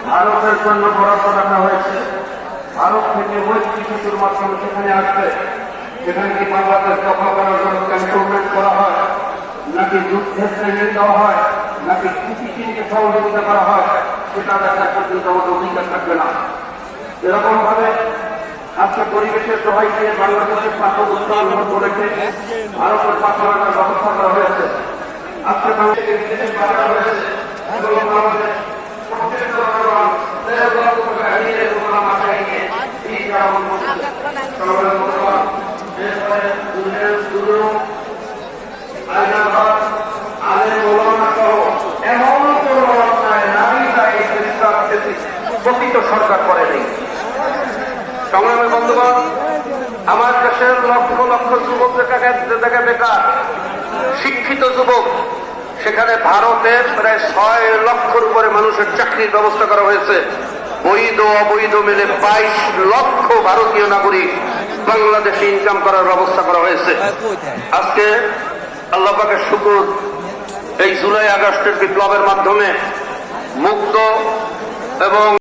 ভারতের জন্য বরাদ্দ রাখা হয়েছে। ভারত থেকে মৈত্রী সেতুর মাধ্যমে সেখানে আসবে। সেখানে কি বাংলাদেশ দখল করার জন্য ক্যান্টনমেন্ট করা হয়, নাকি যুদ্ধের ট্রেনিং দেওয়া হয়, নাকি কৃষিকে সহযোগিতা করা হয়, সেটা দেখা পর্যন্ত আমাদের অধিকার থাকবে না। এরকম ভাবে আজকে পরিবেশের সবাই দিয়ে বাংলাদেশের পাথর উত্তোলন করেছে, ভারতের পাথর রাখার ব্যবস্থা করা হয়েছে। আজকে বাংলাদেশের বিদেশে পাঠানো হয়েছে এবং আমাদের সরকার করেনি। সংগ্রামী বন্ধুগণ, আমার দেশের লক্ষ লক্ষ যুবক দেখা বেকার, শিক্ষিত যুবক, সেখানে ভারতের প্রায় 6 লক্ষের উপরে মানুষের চাকরির ব্যবস্থা করা হয়েছে। বৈধ অবৈধ মিলে 22 লক্ষ ভারতীয় নাগরিক বাংলাদেশে ইনকাম করার ব্যবস্থা করা হয়েছে। আজকে আল্লাহ পাকের শুকর, এই জুলাই আগস্টের বিপ্লবের মাধ্যমে মুক্ত এবং